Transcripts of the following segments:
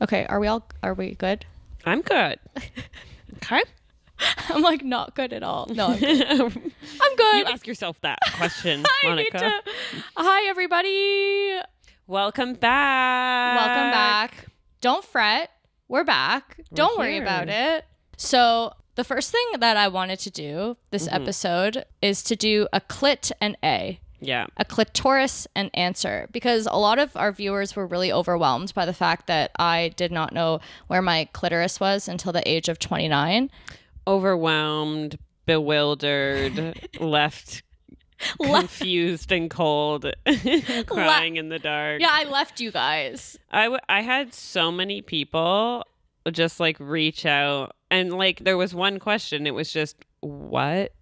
Okay, are we good? I'm good. Okay. I'm like not good at all. No, I'm good. I'm good. You ask yourself that question, Monica. Hi, everybody. Welcome back. Welcome back. Don't fret. We're back. Don't worry about it. So the first thing that I wanted to do this episode is to do a clit&a. Yeah. A clitoris and answer, because a lot of our viewers were really overwhelmed by the fact that I did not know where my clitoris was until the age of 29. Overwhelmed, bewildered, left confused and cold, crying in the dark. Yeah, I left you guys. I had so many people just like reach out, and like there was one question. It was just, what?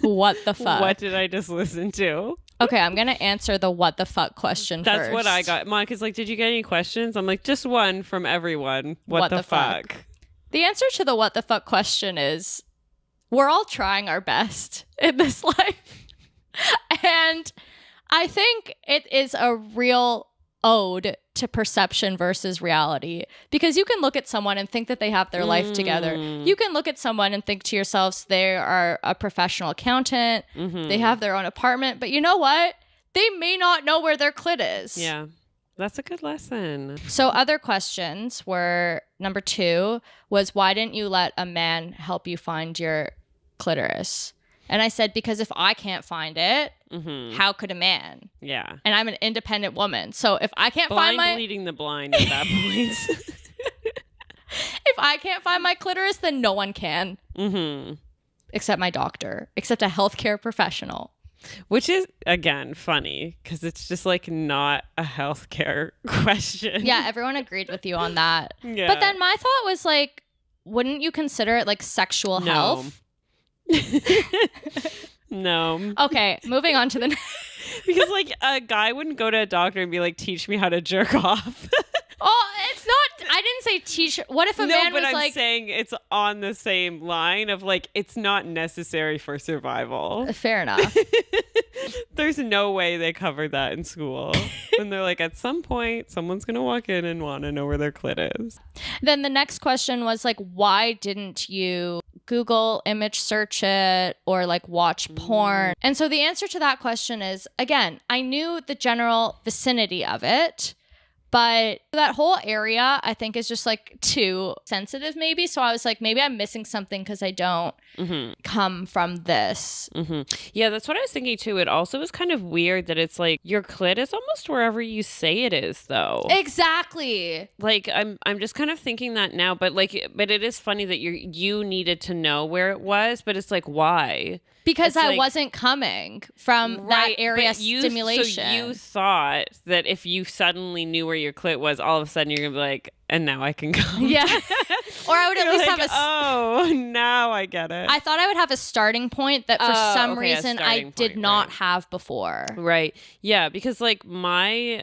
What the fuck? What did I just listen to? Okay, I'm going to answer the what the fuck question That's first. what I got. Monica's like, did you get any questions? I'm like, just one from everyone. What the fuck? The answer to the what the fuck question is, we're all trying our best in this life. And I think it is a real ode to perception versus reality, because you can look at someone and think that they have their life together. You can look at someone and think to yourselves, they are a professional accountant, they have their own apartment, but you know what? They may not know where their clit is. Yeah, that's a good lesson. So other questions were, number 2 was, why didn't you let a man help you find your clitoris? And I said, because if I can't find it, how could a man? Yeah. And I'm an independent woman. So if I can't find my... leading the blind at that point. If I can't find my clitoris, then no one can. Except my doctor. Except a healthcare professional. Which is, again, funny, because it's just like not a healthcare question. Yeah, everyone agreed with you on that. Yeah. But then my thought was like, wouldn't you consider it like sexual health? No. Okay, moving on to the because like a guy wouldn't go to a doctor and be like, teach me how to jerk off. Oh, it's not, I didn't say teach. What if a man was I'm saying it's on the same line of like, it's not necessary for survival. Fair enough. There's no way they covered that in school. When they're like, at some point, someone's going to walk in and want to know where their clit is. Then the next question was like, why didn't you Google image search it or like watch porn? And so the answer to that question is, again, I knew the general vicinity of it, but that whole area I think is just like too sensitive maybe. So I was like, maybe I'm missing something because I don't come from this. Yeah, that's what I was thinking too. It also is kind of weird that it's like your clit is almost wherever you say it is though. Exactly. Like I'm just kind of thinking that now, but it is funny that you needed to know where it was, but it's like, why? Because I wasn't coming from that area stimulation. So you thought that if you suddenly knew where your clit was, all of a sudden you're going to be like, and now I can come. Yeah. Or I would at least have oh, now I get it. I thought I would have a starting point that for some reason I did not have before. Right. Yeah, because like maybe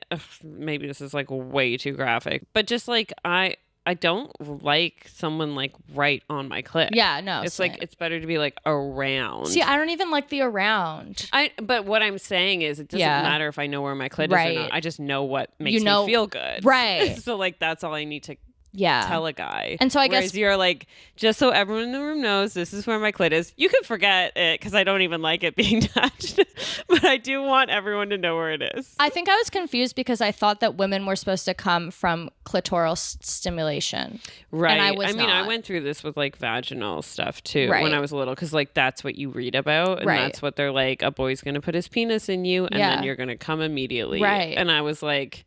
this is like way too graphic, but just like I don't like someone like right on my clit. Yeah, no. It's like, it's better to be like around. See, I don't even like the around. But what I'm saying is it doesn't matter if I know where my clit is or not. I just know what makes me feel good. Right. So like that's all I need to tell a guy. And so I guess you're like, just so everyone in the room knows this is where my clit is. You can forget it because I don't even like it being touched. But I do want everyone to know where it is. I think I was confused because I thought that women were supposed to come from clitoral stimulation. Right. And I was not. I went through this with like vaginal stuff too when I was little, because like that's what you read about. And that's what they're like, a boy's going to put his penis in you and then you're going to come immediately. Right. And I was like,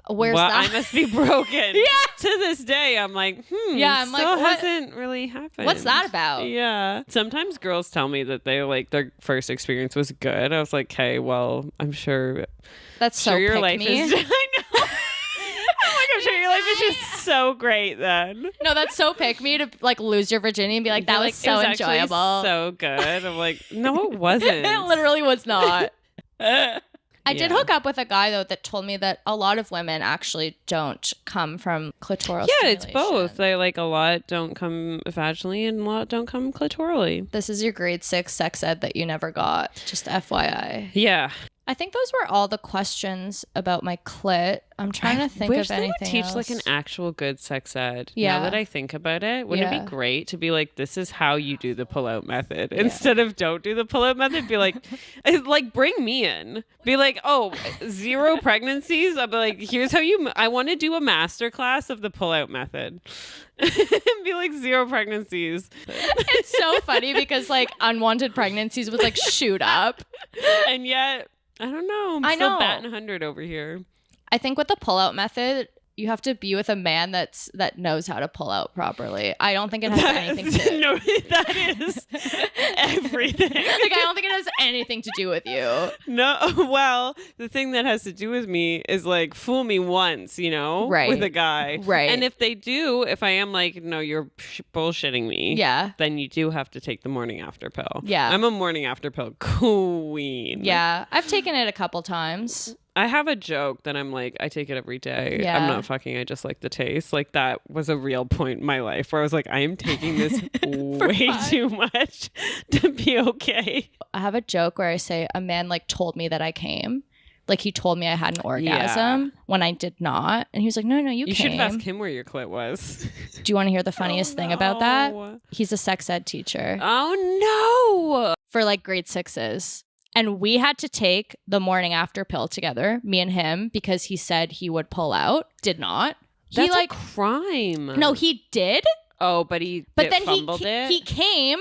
where's that? I must be broken. To this day, I'm like, I'm still like, what hasn't really happened. What's that about? Yeah. Sometimes girls tell me that they like their first experience was good. I was like, hey, well, I'm sure that's so your life me. is. I know. I'm sure your life is just so great then. No, that's so pick me to like lose your virginity and be like, that was so enjoyable. So good. I'm like, no, it wasn't. It literally was not. I did hook up with a guy, though, that told me that a lot of women actually don't come from clitoral stimulation. It's both. They like a lot don't come vaginally and a lot don't come clitorally. This is your grade 6 sex ed that you never got. Just FYI. Yeah. I think those were all the questions about my clit. I'm trying to think of anything else. Teach else. like an actual good sex ed. Yeah. Now that I think about it, wouldn't it Yeah. be great to be like, this is how you do the pull-out method instead of don't do the pull-out method? Be like, bring me in. Be like, oh, 0 pregnancies. I'll be like, here's how I want to do a master class of the pull-out method. Be like 0 pregnancies. It's so funny because like unwanted pregnancies would like shoot up. And yet, I don't know. I'm still batting 100 over here. I think with the pull-out method, you have to be with a man that knows how to pull out properly. I don't think it has anything to... No, that is everything. Like, I don't think it has anything to do with you. No, well, the thing that has to do with me is like, fool me once, you know, right. with a guy. Right. And if they do, if I am like, no, you're bullshitting me. Yeah. Then you do have to take the morning after pill. Yeah. I'm a morning after pill queen. Yeah. I've taken it a couple times. I have a joke that I'm like, I take it every day. Yeah. I'm not fucking. I just like the taste. Like that was a real point in my life where I was like, I am taking this way too much to be okay. I have a joke where I say a man like told me that I came. Like he told me I had an orgasm when I did not. And he was like, no, you came. You should have asked him where your clit was. Do you want to hear the funniest thing about that? He's a sex ed teacher. Oh, no. For like grade 6s. And we had to take the morning after pill together, me and him, because he said he would pull out. Did not. That's a crime. No, he did. Oh, but then he came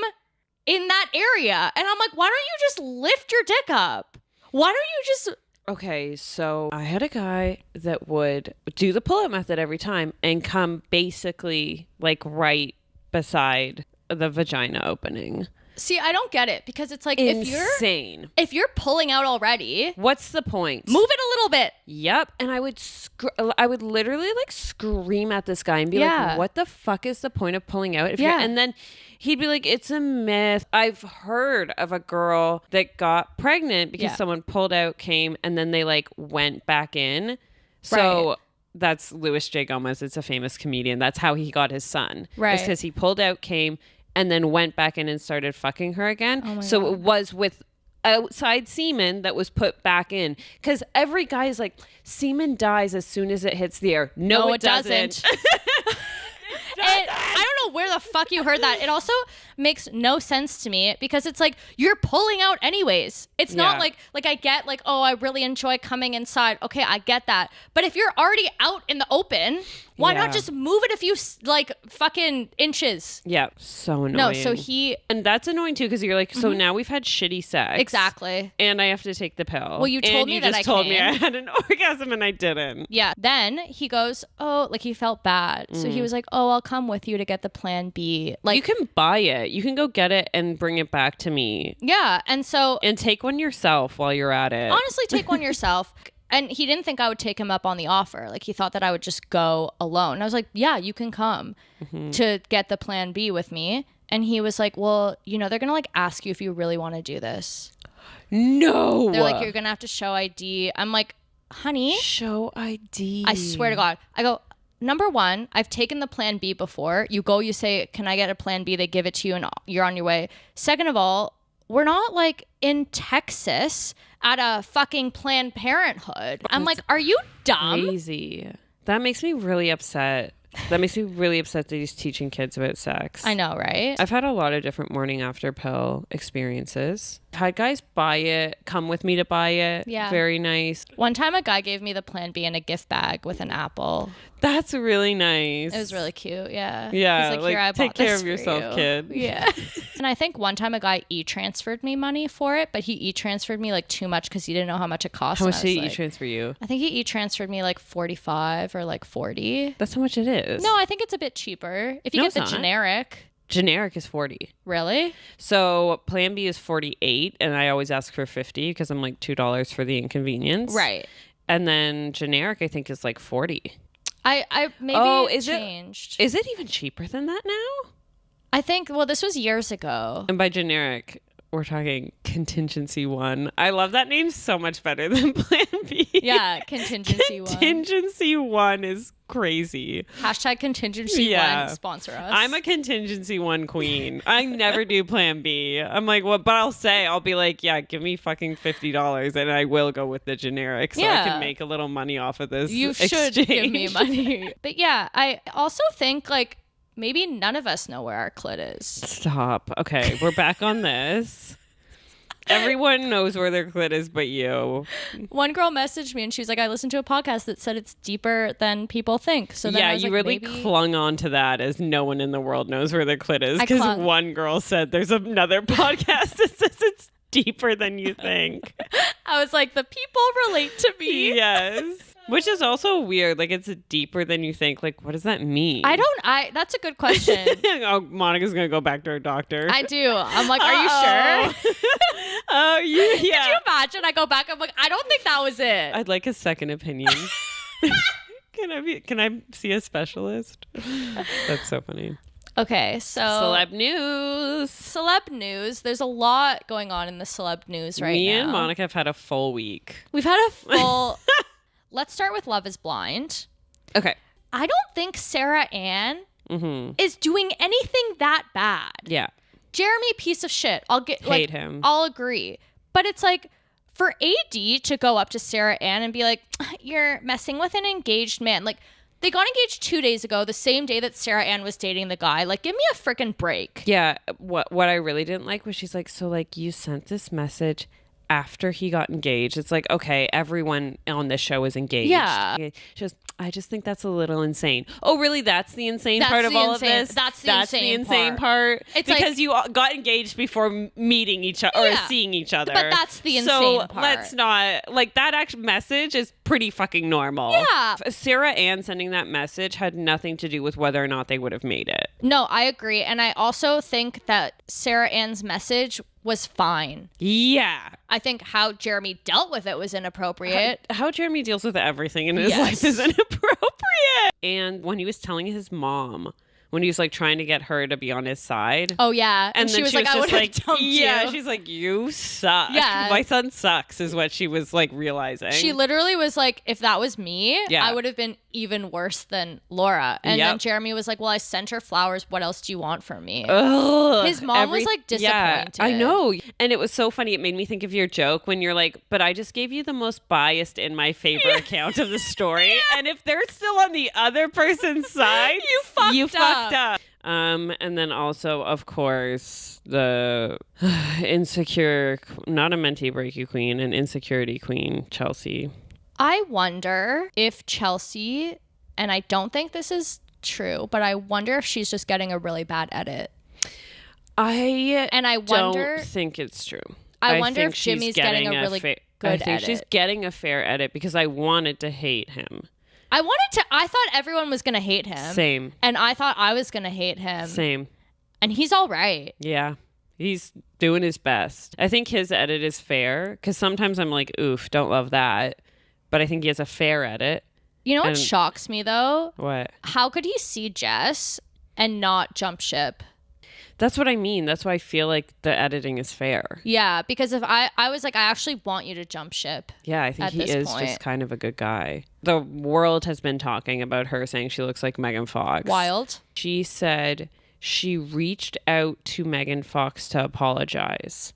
in that area. And I'm like, why don't you just lift your dick up? Why don't you just... Okay, so I had a guy that would do the pull-out method every time and come basically like right beside the vagina opening. See, I don't get it because it's like insane. If you're pulling out already, what's the point? Move it a little bit. Yep. And I would literally like scream at this guy and be like, what the fuck is the point of pulling out? And then he'd be like, it's a myth. I've heard of a girl that got pregnant because someone pulled out, came, and then they like went back in. So that's Louis J. Gomez. It's a famous comedian. That's how he got his son. Right. It's because he pulled out, came, and then went back in and started fucking her again. Oh my so God. it was with outside semen that was put back in. Because every guy is like, semen dies as soon as it hits the air. No, it doesn't. And I don't know where the fuck you heard that. It also makes no sense to me because it's like you're pulling out anyways. It's not like I get like, oh, I really enjoy coming inside. Okay, I get that. But if you're already out in the open, why not just move it a few like fucking inches? Yeah, so annoying. No, so and that's annoying too because you're like, so now we've had shitty sex. Exactly. And I have to take the pill. Well, you told me that I told me I had an orgasm and I didn't. Yeah. Then he goes, oh, like he felt bad. So he was like, oh, I'll come with you to get the plan B. Like you can buy it. You can go get it and bring it back to me. Yeah. And take one yourself while you're at it. Honestly, take one yourself. And he didn't think I would take him up on the offer. Like he thought that I would just go alone. And I was like, yeah, you can come to get the plan B with me. And he was like, well, they're going to like ask you if you really want to do this. No. They're like, you're going to have to show ID. I'm like, honey. Show ID. I swear to God. I go, number one, I've taken the plan B before. You go, you say, can I get a plan B? They give it to you and you're on your way. Second of all, we're not like in Texas at a fucking Planned Parenthood. I'm like, are you dumb? Crazy. That makes me really upset. That makes me really upset that he's teaching kids about sex. I know, right? I've had a lot of different morning after pill experiences. I've had guys buy it, come with me to buy it. Yeah. Very nice. One time a guy gave me the plan B in a gift bag with an apple. That's really nice. It was really cute. Yeah. Yeah. He's like, here, I take bought care this of yourself, for you. kid. Yeah. And I think one time a guy e-transferred me money for it, but he e-transferred me like too much because he didn't know how much it cost. How much did he e-transfer you? I think he e-transferred me like 45 or like 40. That's how much it is. No, I think it's a bit cheaper. If you get the generic. Generic is 40. Really? So plan B is 48 and I always ask for 50 because I'm like $2 for the inconvenience. Right. And then generic I think is like 40. I maybe changed. Is it even cheaper than that now? I think, well, this was years ago. And by generic, we're talking contingency 1. I love that name so much better than plan B. Yeah, contingency 1. Contingency 1 is crazy. Hashtag contingency one, sponsor us. I'm a contingency one queen. I never do plan B. I'm like, what? But I'll be like, yeah, give me fucking $50 and I will go with the generic so I can make a little money off of this. You should give me money. But yeah, I also think like maybe none of us know where our clit is. Stop. Okay, we're back on this. Everyone knows where their clit is but you. One girl messaged me and she was like, I listened to a podcast that said it's deeper than people think. So then I was you like, really clung on to that as no one in the world knows where their clit is. Because one girl said there's another podcast that says it's deeper than you think. I was like, the people relate to me. Yes. Which is also weird. Like, it's deeper than you think. Like, what does that mean? That's a good question. Oh, Monica's going to go back to her doctor. I do. I'm like, are you sure? Oh, yeah. Could you imagine? I go back. I'm like, I don't think that was it. I'd like a second opinion. Can I see a specialist? That's so funny. Okay, so celeb news. There's a lot going on in the celeb news right now. Me and Monica have had a full week. We've had a full... Let's start with Love is Blind. Okay. I don't think Sarah Ann is doing anything that bad. Yeah. Jeremy, piece of shit. Hate him. I'll agree. But it's like, for AD to go up to Sarah Ann and be like, you're messing with an engaged man. Like, they got engaged 2 days ago, the same day that Sarah Ann was dating the guy. Like, give me a freaking break. Yeah. What I really didn't like was she's like, so like you sent this message after he got engaged. It's like, okay, everyone on this show is engaged. Yeah. She goes, I just think that's a little insane. Oh, really? That's the insane part of all of this? That's the insane part. It's because you got engaged before meeting each other or seeing each other. But that's the insane part. So let's not, like, that actual message is pretty fucking normal. Yeah. Sarah Ann sending that message had nothing to do with whether or not they would have made it. No, I agree. And I also think that Sarah Ann's message was fine. Yeah. I think how Jeremy dealt with it was inappropriate. How Jeremy deals with everything in his life is inappropriate. And when he was telling his mom, when he was like trying to get her to be on his side. Oh yeah. And then she was like, I would have dumped you. Yeah, she's like, you suck. Yeah. My son sucks is what she was like realizing. She literally was like, if that was me, I would have been even worse than Laura. And then Jeremy was like, well, I sent her flowers. What else do you want from me? Ugh, his mom was like disappointed. Yeah, I know. And it was so funny. It made me think of your joke when you're like, but I just gave you the most biased in my favor account of the story. And if they're still on the other person's side, you fucked up. And then also, of course, the insecure, not a Menty Breaky Queen, an insecurity queen, Chelsea. I wonder if Chelsea, and I don't think this is true, but I wonder if she's just getting a really bad edit. I don't think it's true. I wonder if Jimmy's getting a really good edit. I think she's getting a fair edit because I wanted to hate him. I thought everyone was going to hate him. Same. And I thought I was going to hate him. Same. And he's all right. Yeah. He's doing his best. I think his edit is fair because sometimes I'm like, oof, don't love that. But I think he has a fair edit. You know what shocks me though? What? How could he see Jess and not jump ship? That's what I mean. That's why I feel like the editing is fair. Yeah, because if I was like, I actually want you to jump ship. Yeah, I think he is just kind of a good guy. The world has been talking about her saying she looks like Megan Fox. Wild. She said she reached out to Megan Fox to apologize,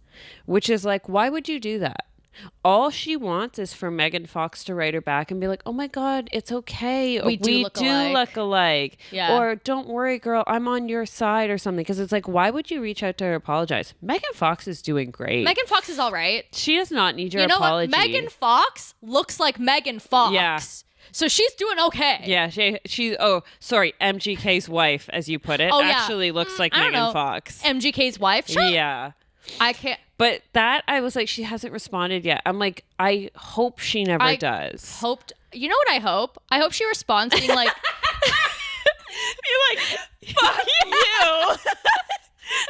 which is like, why would you do that? All she wants is for Megan Fox to write her back and be like, oh my God, it's okay. We do look alike. Yeah. Or don't worry, girl, I'm on your side or something. Because it's like, why would you reach out to her apologize? Megan Fox is doing great. Megan Fox is all right. She does not need your apology. What? Megan Fox looks like Megan Fox. Yeah. So she's doing okay. Yeah, she's MGK's wife, as you put it, actually looks like Megan Fox. MGK's wife? Sure. Yeah. I can't. But that, I was like, she hasn't responded yet. I'm like, I hope she never does. You know what I hope? I hope she responds being like... You're like, fuck you.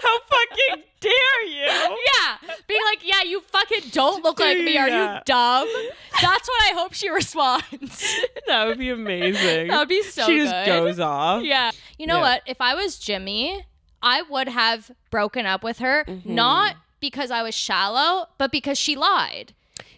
How fucking dare you? Yeah. Being like, yeah, you fucking don't look like me. Are you dumb? That's what I hope she responds. That would be amazing. That would be so good. She just goes off. Yeah. You know what? If I was Jimmy, I would have broken up with her, not because I was shallow, but because she lied.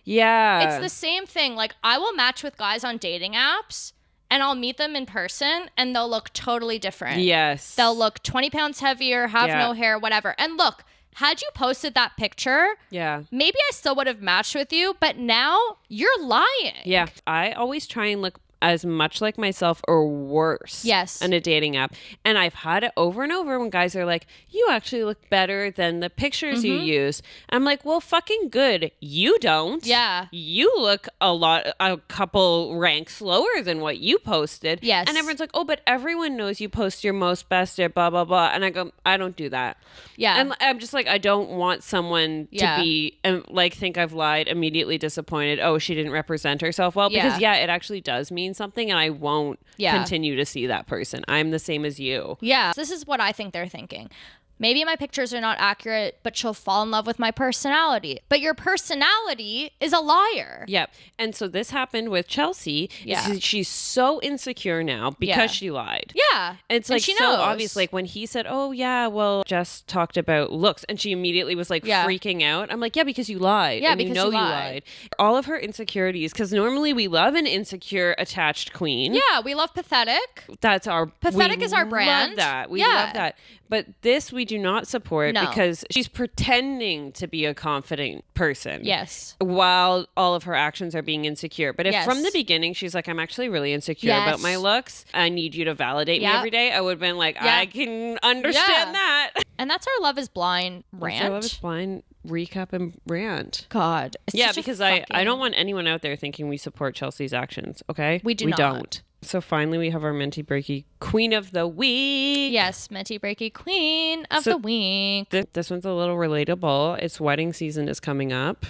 Yeah. It's the same thing. Like, I will match with guys on dating apps, and I'll meet them in person and they'll look totally different. Yes. They'll look 20 pounds heavier, have no hair, whatever. And look, had you posted that picture, maybe I still would have matched with you, but now you're lying. Yeah. I always try and look as much like myself or worse in a dating app. And I've had it over and over when guys are like, you actually look better than the pictures you use. I'm like, well, fucking good. You don't. Yeah. You look a couple ranks lower than what you posted. Yes. And everyone's like, oh, but everyone knows you post your most best or blah, blah, blah. And I go, I don't do that. Yeah. And I'm just like, I don't want someone to be like, think I've lied, immediately disappointed. Oh, she didn't represent herself well. Because it actually does mean something, and I won't continue to see that person. I'm the same as you. Yeah. This is what I think they're thinking. Maybe my pictures are not accurate, but she'll fall in love with my personality. But your personality is a liar. Yep. And so this happened with Chelsea. Yeah. She's so insecure now because she lied. Yeah. It's like she so knows. obvious. Like when he said, oh, yeah, well, Jess talked about looks. And she immediately was like freaking out. I'm like, yeah, because you lied. Yeah, and because you lied. All of her insecurities, because normally we love an insecure attached queen. Yeah, we love pathetic. That's our... Pathetic is our brand. Love that. We love that. But this we do not support because she's pretending to be a confident person. Yes. While all of her actions are being insecure. But if from the beginning she's like, I'm actually really insecure about my looks, I need you to validate me every day, I would have been like, I can understand that. And that's our Love is Blind rant. That's our Love is Blind recap and rant. God. Because I don't want anyone out there thinking we support Chelsea's actions, okay? We don't. So finally we have our Menty Breaky Queen of the Week. Yes, Menty Breaky Queen of the Week. This one's a little relatable. It's wedding season is coming up,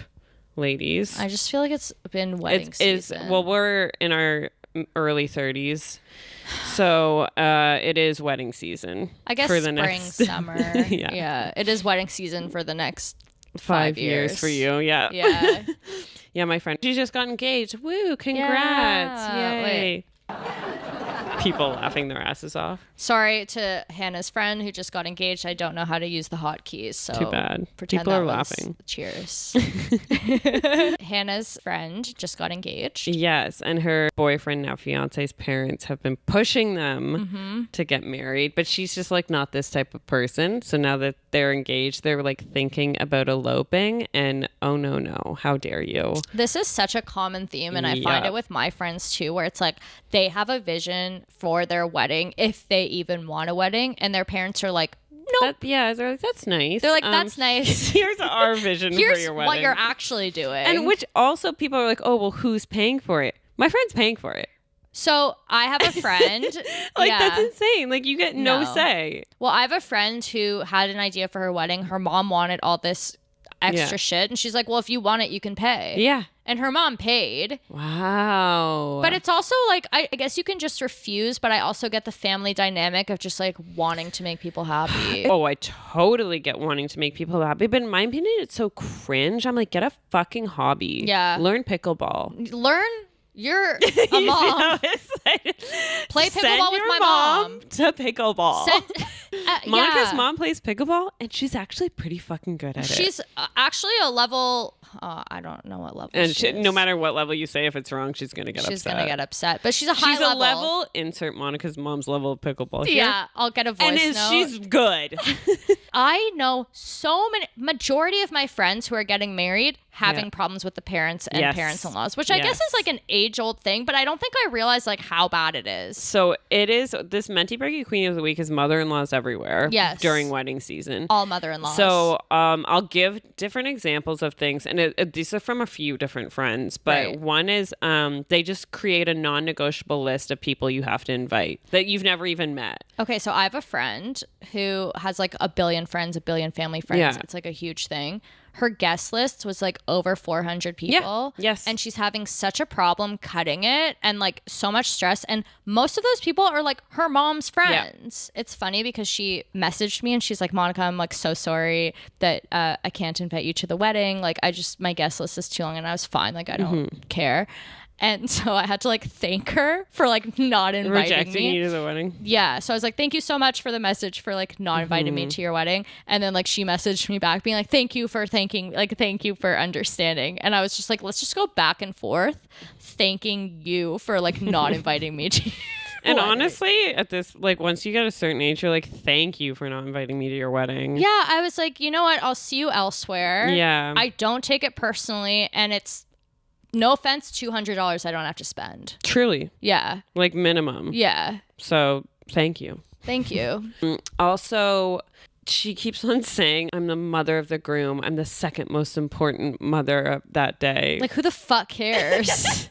ladies. I just feel like it's been wedding season. Well, we're in our early 30s. So it is wedding season. I guess for the spring, summer. Yeah. It is wedding season for the next 5 years. For you. Yeah. Yeah. Yeah, my friend. She just got engaged. Woo, congrats. Yeah. Yay. People laughing their asses off. Sorry to Hannah's friend who just got engaged. I don't know how to use the hotkeys. So too bad. Pretend people are laughing. Cheers. Hannah's friend just got engaged. Yes. And her boyfriend, now fiance's parents have been pushing them to get married. But she's just like not this type of person. So now that they're engaged, they're like thinking about eloping. And oh, no. How dare you? This is such a common theme. And I find it with my friends too, where it's like they have a vision for their wedding, if they even want a wedding, and their parents are like, nope. They're like, that's nice. They're like, that's nice. Here's our vision for your wedding. Here's what you're actually doing. And which also people are like, oh, well, who's paying for it? My friend's paying for it. So I have a friend. That's insane. Like you get no say. Well, I have a friend who had an idea for her wedding. Her mom wanted all this extra shit. And she's like, well, if you want it, you can pay. Yeah. And her mom paid. Wow. But it's also like, I guess you can just refuse, but I also get the family dynamic of just like wanting to make people happy. Oh, I totally get wanting to make people happy. But in my opinion, it's so cringe. I'm like, get a fucking hobby. Yeah. Learn pickleball. You're a mom. Play pickleball with my mom. To pickleball. Monica's mom plays pickleball, and she's actually pretty fucking good at it. She's actually a level. I don't know what level. And no matter what level you say, if it's wrong, she's gonna get upset. She's gonna get upset, but she's a high level. She's a level. Insert Monica's mom's level of pickleball. Here. Yeah, I'll get a voice note. She's good. I know so many. Majority of my friends who are getting married having problems with the parents and parents-in-laws, which I guess is like an age-old thing, but I don't think I realized like how bad it is. So it is. This Menty Breaky Queen of the Week is mother-in-laws everywhere. Yes. During wedding season. All mother-in-laws. So I'll give different examples of things, and these are from a few different friends, but one is they just create a non-negotiable list of people you have to invite that you've never even met. Okay, so I have a friend who has like 1 billion friends, 1 billion family friends. Yeah. It's like a huge thing. Her guest list was like over 400 people. Yeah. Yes. And she's having such a problem cutting it and like so much stress. And most of those people are like her mom's friends. Yeah. It's funny because she messaged me and she's like, Monica, I'm like so sorry that I can't invite you to the wedding. Like my guest list is too long. And I was fine. Like I don't care. And so I had to like thank her for like not inviting Rejecting me you to the wedding. Yeah. So I was like, thank you so much for the message for like not inviting me to your wedding. And then like she messaged me back being like, thank you for understanding. And I was just like, let's just go back and forth thanking you for like not inviting me to And honestly, at this, like, once you get a certain age, you're like, thank you for not inviting me to your wedding. Yeah, I was like, you know what? I'll see you elsewhere. Yeah. I don't take it personally, and it's, no offense, $200 I don't have to spend. Truly. Yeah. Like, minimum. Yeah. So, thank you. Thank you. Also, she keeps on saying, I'm the mother of the groom. I'm the second most important mother of that day. Like, who the fuck cares?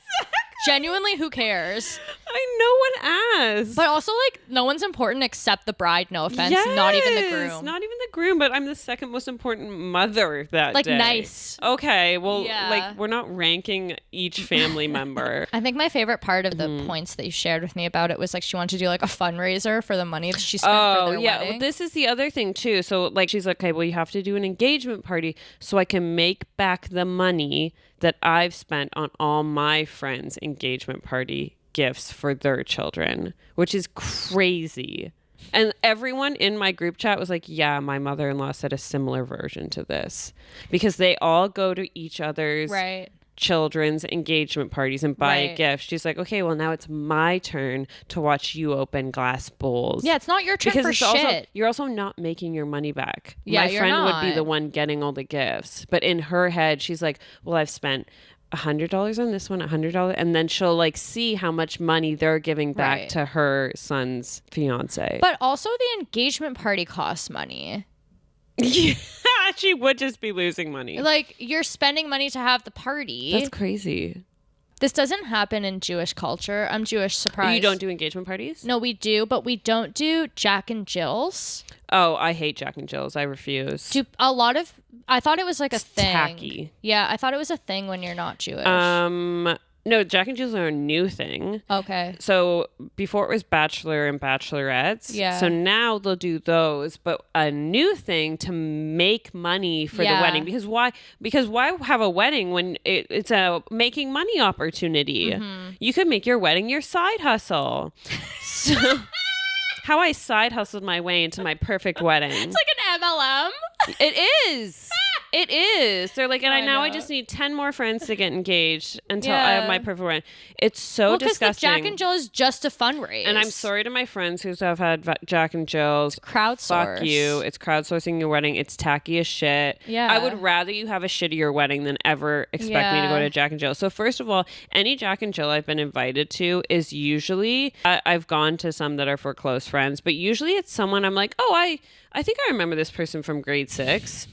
Genuinely, who cares? I know one asked. But also, like, no one's important except the bride, no offense. Yes, not even the groom. Not even the groom, but I'm the second most important mother that like, day. nice. Okay, well, Yeah. like, we're not ranking each family member. I think my favorite part of the points that you shared with me about it was, like, she wanted to do, like, a fundraiser for the money that she spent for their wedding. Well, this is the other thing, too. So, like, she's like, okay, well, you have to do an engagement party so I can make back the money that I've spent on all my friends' engagement party gifts for their children, which is crazy. And everyone in my group chat was like, yeah, my mother-in-law said a similar version to this, because they all go to each other's children's engagement parties and buy a gift. She's like, okay, well, now it's my turn to watch you open glass bowls. Yeah, it's not your turn because for shit. Also, you're also not making your money back. Yeah, my friend would be the one getting all the gifts. But in her head, she's like, well, I've spent $100 on this one, $100, and then she'll like see how much money they're giving back to her son's fiance. But also the engagement party costs money. Yeah, she would just be losing money. Like, you're spending money to have the party. That's crazy. This doesn't happen in Jewish culture. I'm Jewish, surprise. You don't do engagement parties? No, we do, but we don't do Jack and Jill's. Oh, I hate Jack and Jill's. I refuse. I thought it was like a thing. Tacky. Yeah, I thought it was a thing when you're not Jewish. No, Jack and Jill's are a new thing. Okay. So before it was Bachelor and Bachelorettes. Yeah. So now they'll do those, but a new thing to make money for the wedding. Because why have a wedding when it's a making money opportunity? Mm-hmm. You could make your wedding your side hustle. So how I side hustled my way into my perfect wedding. It's like an MLM. It is. It is. They're like, and I just need 10 more friends to get engaged until I have my perfect wedding. It's so disgusting. Because Jack and Jill is just a fundraise. And I'm sorry to my friends who have had Jack and Jill's. Crowdsource. Fuck you. It's crowdsourcing your wedding. It's tacky as shit. Yeah. I would rather you have a shittier wedding than ever expect me to go to Jack and Jill. So first of all, any Jack and Jill I've been invited to is usually, I've gone to some that are for close friends, but usually it's someone I'm like, oh, I think I remember this person from grade 6.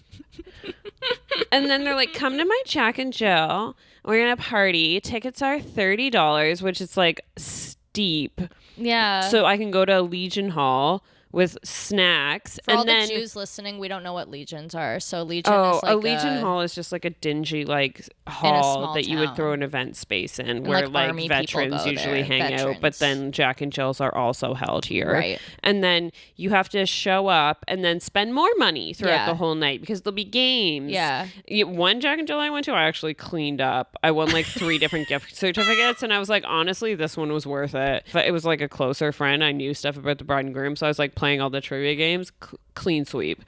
And then they're like, come to my Jack and Jill. We're going to party. Tickets are $30, which is like steep. Yeah. So I can go to Legion Hall with snacks. For all the Jews listening, we don't know what legions are. So Legion is like a Legion Hall is just like a dingy like hall that you would throw an event space in, where like veterans usually hang out. But then Jack and Jill's are also held here. Right. And then you have to show up and then spend more money throughout the whole night because there'll be games. Yeah. One Jack and Jill I went to, I actually cleaned up. I won like 3 different gift certificates, and I was like, honestly, this one was worth it. But it was like a closer friend. I knew stuff about the bride and groom, so I was like playing all the trivia games. Clean sweep.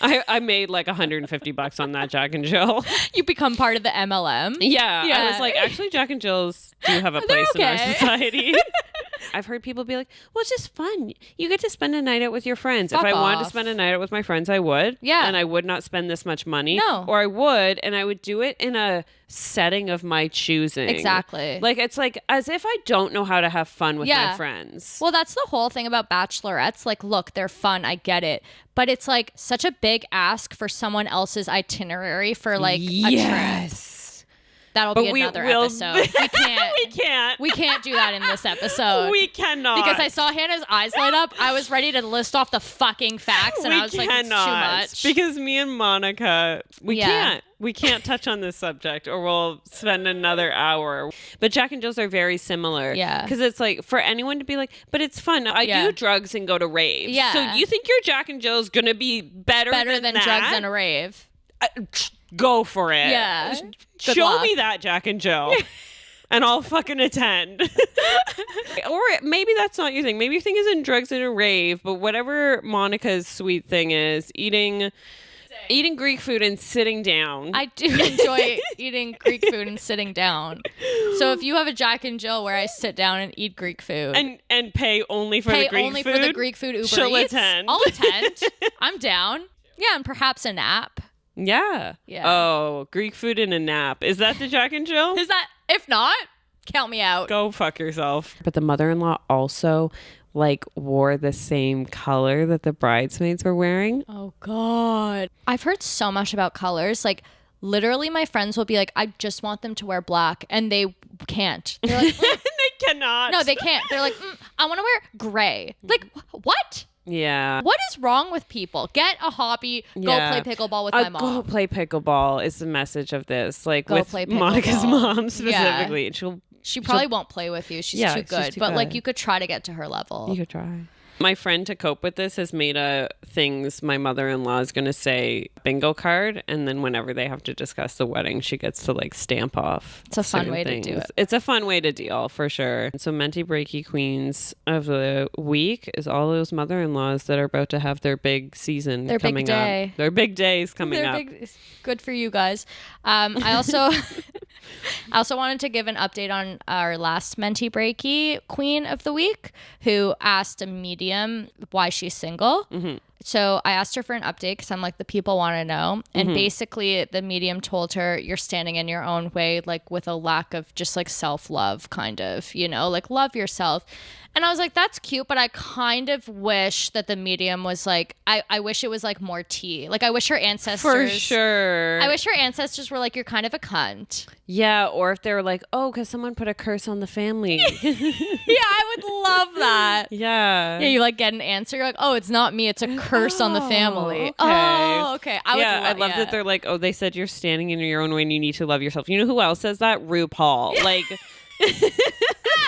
I made like $150 on that Jack and Jill. You become part of the MLM. Yeah. I was like, actually, Jack and Jill's do have a place in our society. I've heard people be like, well, it's just fun. You get to spend a night out with your friends. If I wanted to spend a night out with my friends, I would. Yeah. And I would not spend this much money. No. Or I would, and I would do it in a setting of my choosing. Exactly. Like, it's like as if I don't know how to have fun with my friends. Well, that's the whole thing about bachelorettes. Like, look, they're fun. I get it. But it's like such a big ask for someone else's itinerary for like a trip. That'll be another episode. We can't do that in this episode. We cannot. Because I saw Hannah's eyes light up. I was ready to list off the fucking facts, and I was like, it's too much. Because me and Monica, we can't touch on this subject, or we'll spend another hour. But Jack and Jill's are very similar. Yeah. Because it's like, for anyone to be like, but it's fun. I do drugs and go to raves. Yeah. So you think your Jack and Jill's going to be better than drugs and a rave? Go for it. Yeah. Show me that, Jack and Jill. And I'll fucking attend. Or maybe that's not your thing. Maybe your thing isn't drugs and a rave, but whatever Monica's sweet thing is, eating Eating Greek food and sitting down. I do enjoy eating Greek food and sitting down. So if you have a Jack and Jill where I sit down and eat Greek food and pay only for the Greek food, Uber she'll Eats, attend. I'll attend. I'm down. Yeah, and perhaps a nap. Yeah. Oh, Greek food and a nap. Is that the Jack and Jill? Is that? If not, count me out. Go fuck yourself. But the mother-in-law also wore the same color that the bridesmaids were wearing. Oh God. I've heard so much about colors. Literally my friends will be like, I just want them to wear black, and they can't. They're like, they cannot. No, they can't. They're like, I want to wear gray. What? Yeah. What is wrong with people? Get a hobby. Go play pickleball with my mom. Go play pickleball is the message of this. Go with play Monica's mom specifically. Yeah. And she probably won't play with you. She's too good. She's too good. You could try to get to her level. You could try. My friend, to cope with this, has made things my mother-in-law is going to say bingo card, and then whenever they have to discuss the wedding, she gets to stamp off. It's a fun way to do it. It's a fun way to deal, for sure. So Menty Breaky Queens of the week is all those mother-in-laws that are about to have their big season coming up. Their big days coming up. Good for you guys. I also wanted to give an update on our last Menty Breaky Queen of the week, who asked a medium why she's single. Mm-hmm. So I asked her for an update because I'm like, the people want to know. And basically the medium told her, you're standing in your own way, with a lack of just self-love, kind of, love yourself. And I was like, that's cute, but I kind of wish that the medium was I wish it was more tea. I wish her ancestors. For sure. I wish her ancestors were you're kind of a cunt. Yeah, or if they were because someone put a curse on the family. Yeah, I would love that. Yeah. Yeah, you get an answer. You're oh, it's not me. It's a curse on the family. Okay. Oh, okay. I love that they're they said you're standing in your own way and you need to love yourself. You know who else says that? RuPaul.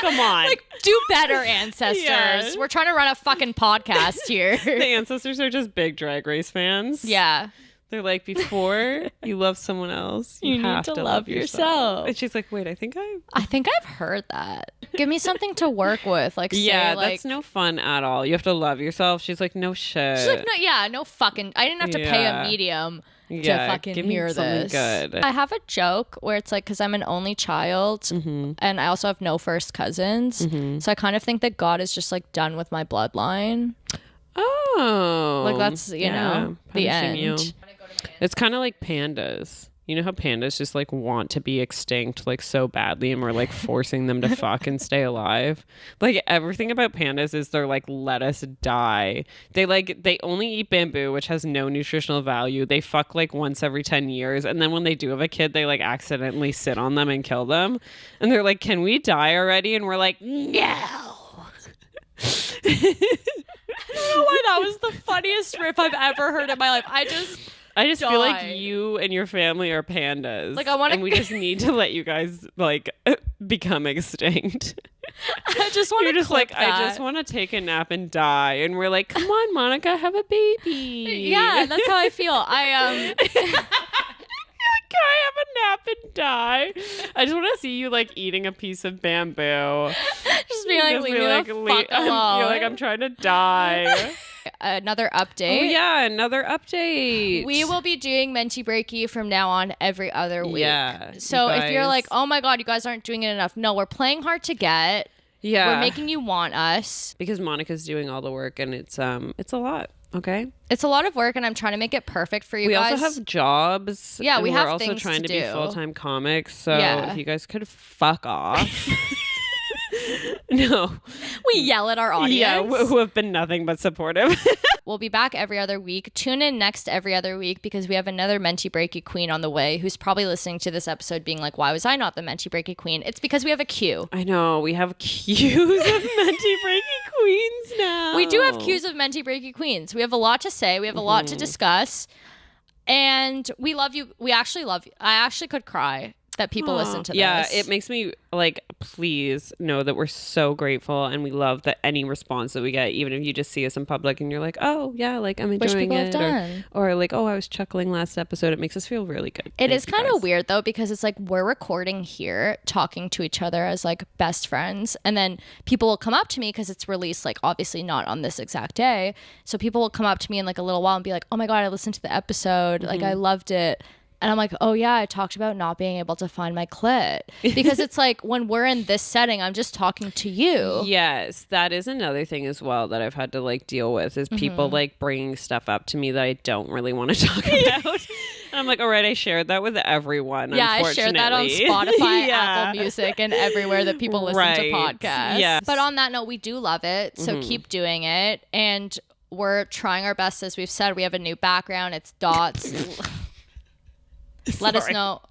Come on. Do better, ancestors. Yes. We're trying to run a fucking podcast here. The ancestors are just big Drag Race fans. Yeah. They're before you love someone else, you have need to love yourself. And she's like, wait, I think I've heard that. Give me something to work with. That's no fun at all. You have to love yourself. She's like, no shit. She's like, no fucking. I didn't have to pay a medium to fucking give me hear this. Good. I have a joke where it's because I'm an only child and I also have no first cousins. So I kind of think that God is just done with my bloodline. Oh. That's, the end. You. It's kind of like pandas. You know how pandas just want to be extinct so badly, and we're forcing them to fuck and stay alive. Everything about pandas is they're let us die. They only eat bamboo, which has no nutritional value. They fuck once every 10 years, and then when they do have a kid, they accidentally sit on them and kill them. And they're can we die already? And we're no. I don't know why that was the funniest riff I've ever heard in my life. I just feel like you and your family are pandas. And we just need to let you guys become extinct. I just want to. You're just I just want to take a nap and die, and we're come on, Monica, have a baby. Yeah, that's how I feel. Can I have a nap and die? I just want to see you eating a piece of bamboo. Just being leave me the fuck alone. You're I'm trying to die. Another update. Oh yeah, another update. We will be doing Menty Breaky from now on every other week. Yeah. So if you're oh my God, you guys aren't doing it enough. No, we're playing hard to get. Yeah. We're making you want us. Because Monica's doing all the work, and it's a lot. Okay. It's a lot of work, and I'm trying to make it perfect for you guys. We also have jobs. Yeah, we have we're also things trying to be full-time comics, so if you guys could fuck off. No. We yell at our audience. Yeah, who have been nothing but supportive. We'll be back every other week. Tune in next every other week because we have another Menty Breaky Queen on the way who's probably listening to this episode being why was I not the Menty Breaky Queen? It's because we have a queue. I know. We have queues of Menty Breaky Queens now. We do have queues of Menty Breaky Queens. We have a lot to say. We have a lot to discuss. And we love you. We actually love you. I actually could cry. that people listen to this. Yeah, it makes me like, please know that we're so grateful and we love that any response that we get, even if you just see us in public and you're like, oh yeah, like I'm enjoying it, or like, oh, I was chuckling last episode. It makes us feel really good. It is kind of weird though, because it's like we're recording here talking to each other as like best friends, and then people will come up to me because it's released like obviously not on this exact day, so people will come up to me in like a little while and be like, oh my god, I listened to the episode, like I loved it. And I'm like, oh yeah, I talked about not being able to find my clit. Because it's like when we're in this setting, I'm just talking to you. Yes, that is another thing as well that I've had to like deal with, is people like bringing stuff up to me that I don't really want to talk about. And I'm like, all right, I shared that with everyone. Yeah, I shared that on Spotify, Apple Music, and everywhere that people listen to podcasts. Yes. But on that note, we do love it. So keep doing it. And we're trying our best. As we've said, we have a new background. It's dots. Let us know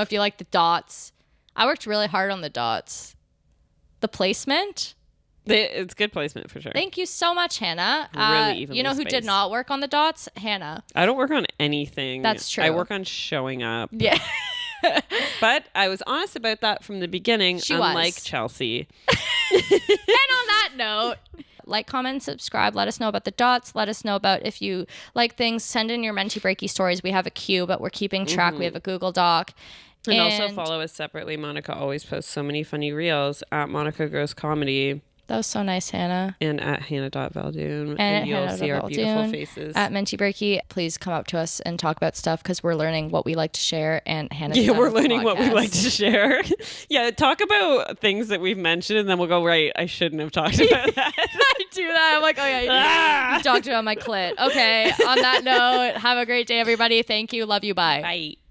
if you like the dots. I worked really hard on the dots. The placement. It's good placement for sure. Thank you so much, Hannah. Really evenly you know who spaced. did not work on the dots? Hannah. I don't work on anything. That's true. I work on showing up. Yeah. But I was honest about that from the beginning, unlike was. Chelsea. And on that note, like, comment, subscribe. Let us know about the dots. Let us know about if you like things. Send in your Menty Breaky stories. We have a queue, but we're keeping track. We have a Google Doc. And also follow us separately. Monica always posts so many funny reels at Monica Gross Comedy. That was so nice, Hannah. And at Hannah.Valdoon. And you'll see our beautiful faces. At Menty Breaky, please come up to us and talk about stuff, because we're learning what we like to share. And Hannah, we're learning what we like to share. Yeah, talk about things that we've mentioned, and then we'll go, right, I shouldn't have talked about that. I do that. I'm like, oh yeah, you talked about my clit. Okay, on that note, have a great day, everybody. Thank you. Love you. Bye. Bye.